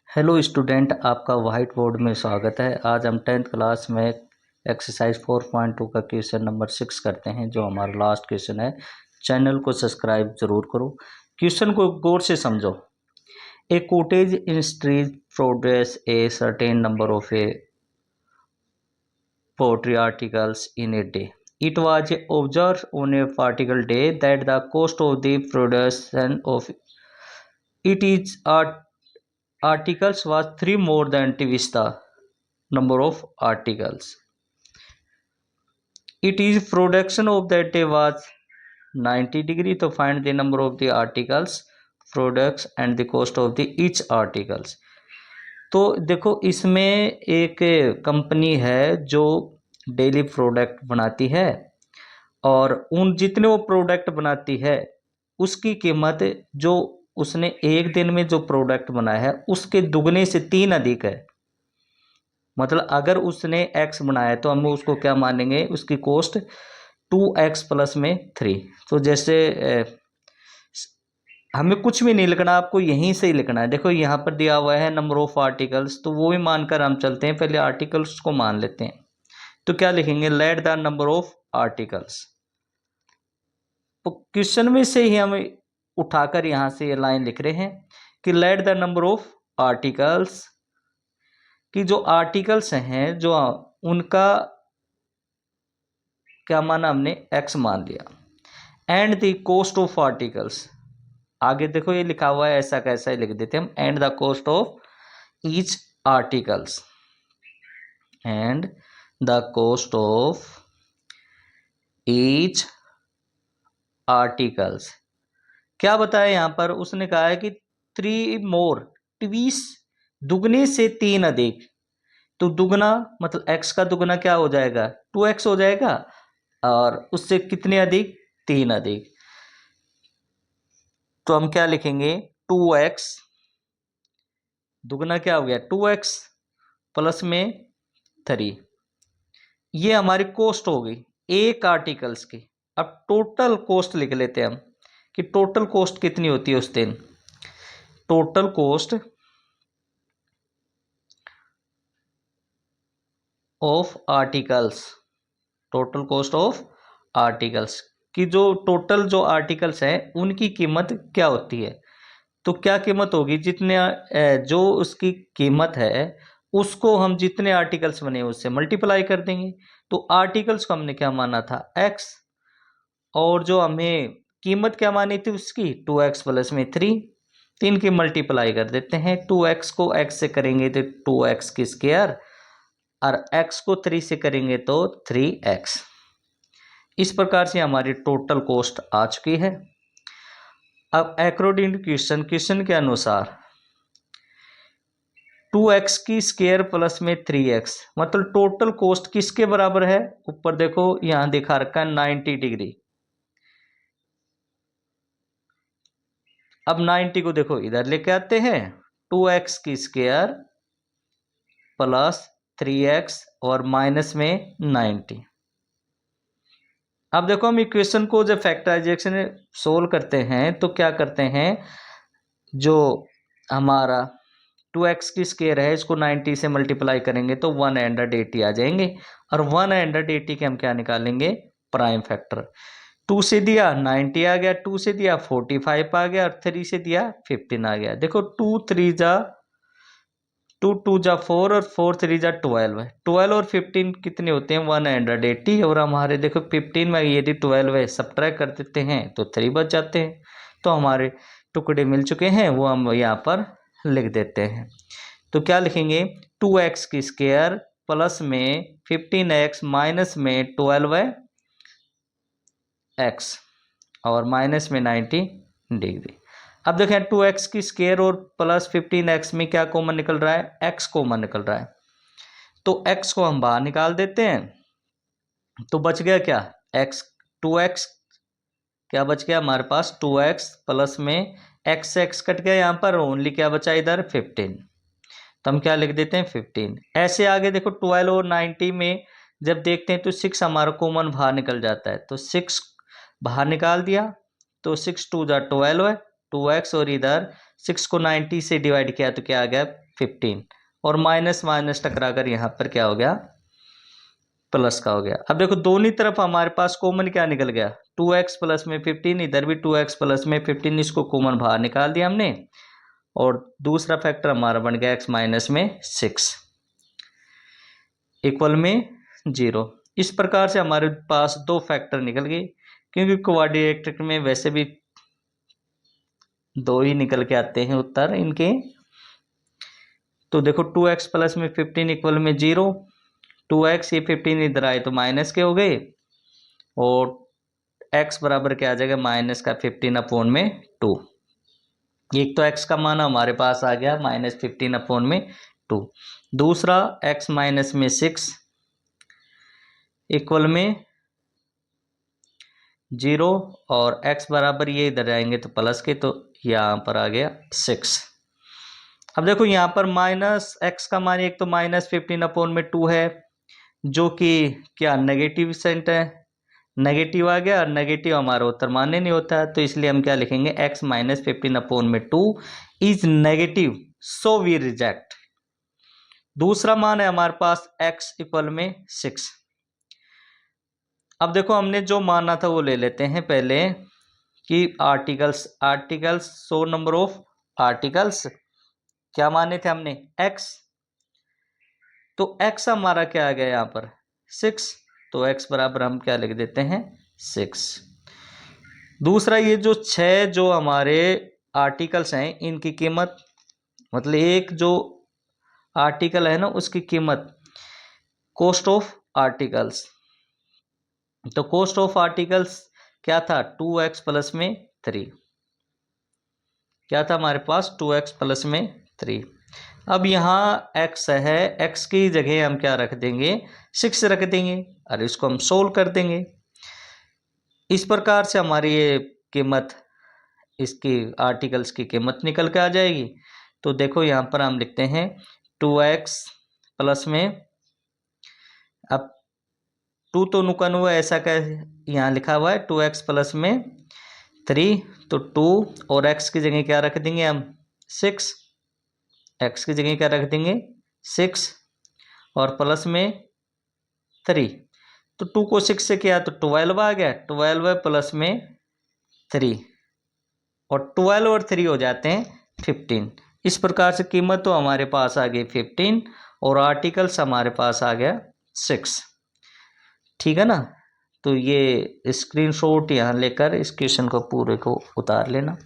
Hello student, आपका white board में स्वागत है। आज हम 10th क्लास में एक्सरसाइज 4.2 का क्वेश्चन नंबर 6 करते हैं, जो हमारा लास्ट क्वेश्चन है। चैनल को सब्सक्राइब जरूर करो। क्वेश्चन को गौर से समझो। A cottage in street produce a certain number of a pottery articles in a day. It was observed on a particular day that the cost of the production of it is articles was 3 more than twice the number of articles. It is production of that day was 90 degree. तो find the number of the articles products and the cost of the each articles. तो देखो, इसमें एक company है जो daily product बनाती है, और उन जितने वो प्रोडक्ट बनाती है उसकी कीमत जो उसने एक दिन में जो प्रोडक्ट बनाया है उसके दुगने से 3 अधिक है। मतलब अगर उसने x बनाया तो हम उसको क्या मानेंगे, उसकी कॉस्ट 2x प्लस में 3। तो जैसे हमें कुछ भी नहीं लिखना, आपको यहीं से ही लिखना है। देखो यहाँ पर दिया हुआ है नंबर ऑफ आर्टिकल्स, तो वो भी मानकर हम चलते हैं। पहले आर्टिकल्स को मान लेते हैं। तो क्या लिखेंगे, let the number of articles. तो क्वेश्चन में से ही हम उठाकर यहाँ से ये लाइन लिख रहे हैं कि let the number of articles, कि जो आर्टिकल्स हैं जो उनका क्या माना हमने, x मान लिया। And the cost of articles, आगे देखो ये लिखा हुआ है, ऐसा कैसा ही लिख देते हम, and the cost of each articles, and the cost of each articles. क्या बताया यहाँ पर, उसने कहा है कि 3 मोर ट्वीस, दुगने से 3 अधिक। तो दुगना मतलब x का दुगना क्या हो जाएगा, 2x हो जाएगा, और उससे कितने अधिक, 3 अधिक। तो हम क्या लिखेंगे, 2x दुगना क्या हो गया, 2x प्लस में 3। ये हमारी कॉस्ट हो गई एक आर्टिकल्स की। अब टोटल कॉस्ट लिख लेते हैं हम कि टोटल कॉस्ट कितनी होती है उस दिन। Total cost of articles, total cost of articles की जो टोटल जो आर्टिकल्स हैं उनकी कीमत क्या होती है। तो क्या कीमत होगी, जितने जो उसकी कीमत है उसको हम जितने आर्टिकल्स बने उससे मल्टीप्लाई कर देंगे। तो आर्टिकल्स को हमने क्या माना था, x, और जो हमें कीमत क्या मानी थी उसकी, 2x प्लस में 3। 3 की मल्टीप्लाई कर देते हैं। 2x को x से करेंगे तो 2x की स्क्वायर, और x को 3 से करेंगे तो 3x। इस प्रकार से हमारी टोटल कॉस्ट आ चुकी है। अब अकॉर्डिंग टू क्वेश्चन के अनुसार 2x की स्क्वायर प्लस में 3x, मतलब टोटल कॉस्ट किसके बराबर है, ऊपर देखो यहां दिखा रखा है 90 डिग्री। अब 90 को देखो इधर लेके आते हैं, 2x की स्क्वायर प्लस 3x और माइनस में 90। अब देखो हम इक्वेशन को जब फैक्टराइजेशन सोल्व करते हैं तो क्या करते हैं, जो हमारा 2x की स्क्वायर है इसको 90 से मल्टीप्लाई करेंगे तो 180 आ जाएंगे, और 180 के हम क्या निकालेंगे, प्राइम फैक्टर। 2 से दिया 90 आ गया, 2 से दिया 45 आ गया, और 3 से दिया 15 आ गया। देखो 2 3 जा 2 2 जा 4 और 4 3 जा 12 है। 12 और 15 कितने होते हैं, 180, और हमारे देखो 15 में यदि 12 है सब्ट्रैक्ट कर देते हैं तो 3 बच जाते हैं। तो हमारे टुकड़े मिल चुके हैं, वो हम यहाँ पर लिख देते हैं। तो क्या लिखेंगे, 2x की स्क्वायर प्लस में 15x माइनस में 12x और माइनस में 90 डिग्री। अब देखें 2x की स्क्वायर और प्लस 15x में क्या कॉमन निकल रहा है, x कॉमन निकल रहा है। तो x को हम बाहर निकाल देते हैं, तो बच गया क्या, x, 2x क्या बच गया हमारे पास, 2x प्लस में x कट गया यहाँ पर, ओनली क्या बचा इधर 15। तो हम क्या लिख देते हैं 15। ऐसे आगे देखो 12 और 90 में जब देखते हैं तो 6 हमारा कॉमन बाहर निकल जाता है, तो 6 बाहर निकाल दिया, तो 6 2 जा 12 है, 2x, और इधर 6 को 90 से डिवाइड किया तो क्या आ गया 15 और माइनस माइनस टकरा कर यहाँ पर क्या हो गया, प्लस का हो गया। अब देखो दोनों तरफ हमारे पास कॉमन क्या निकल गया, 2x प्लस में 15, इधर भी 2x प्लस में 15, इसको कॉमन बाहर निकाल दिया हमने और दूसरा फैक्टर हमारा बन गया x माइनस में 6 इक्वल में 0। इस प्रकार से हमारे पास दो फैक्टर निकल गए, क्योंकि क्वाड्रेटिक में वैसे भी दो ही निकल के आते हैं उत्तर इनके। तो देखो 2x प्लस में 15 इक्वल में 0, 2x ये 15 इधर आए तो माइनस के हो गए और x बराबर क्या आ जाएगा, माइनस का 15 अपॉन में 2। एक तो x का मान हमारे पास आ गया -15 अपॉन में 2, दूसरा x माइनस में 6 इक्वल में 0 और x बराबर ये इधर आएंगे तो प्लस के, तो यहाँ पर आ गया 6। अब देखो यहाँ पर माइनस x का मान एक तो -15 अपॉन में 2 है, जो कि क्या नेगेटिव सेंट है, नेगेटिव आ गया और नेगेटिव हमारा उत्तर मान्य नहीं होता, तो इसलिए हम क्या लिखेंगे, x -15 अपॉन में 2 is negative, so we reject. दूसरा मान है हमारे पास x इक्वल में 6। अब देखो हमने जो माना था वो ले लेते हैं पहले कि articles so number of articles, क्या माने थे हमने, x, तो x हमारा क्या आ गया यहाँ पर 6, तो x बराबर हम क्या लिख देते हैं 6। दूसरा ये जो 6 जो हमारे आर्टिकल्स हैं इनकी कीमत, मतलब एक जो आर्टिकल है ना उसकी कीमत कॉस्ट ऑफ आर्टिकल्स, तो कॉस्ट ऑफ आर्टिकल्स क्या था 2x प्लस में 3, क्या था हमारे पास 2x प्लस में 3। अब यहाँ x है, x की जगह हम क्या रख देंगे 6 रख देंगे और इसको हम सोल्व कर देंगे। इस प्रकार से हमारी ये कीमत, इसकी आर्टिकल्स की कीमत निकल के आ जाएगी। तो देखो यहाँ पर हम लिखते हैं 2x प्लस में, अब 2 तो नुकन हुआ ऐसा क्या यहाँ लिखा हुआ है 2x प्लस में 3, तो 2 और x की जगह क्या रख देंगे हम 6, x की जगह क्या रख देंगे 6 और प्लस में 3, तो 2 को 6 से किया तो 12 आ गया, 12 प्लस में 3 और 12 और 3 हो जाते हैं 15। इस प्रकार से कीमत तो हमारे पास आ गई 15 और आर्टिकल्स हमारे पास आ गया 6। ठीक है ना, तो ये स्क्रीनशॉट यहाँ लेकर इस क्वेश्चन को पूरे को उतार लेना।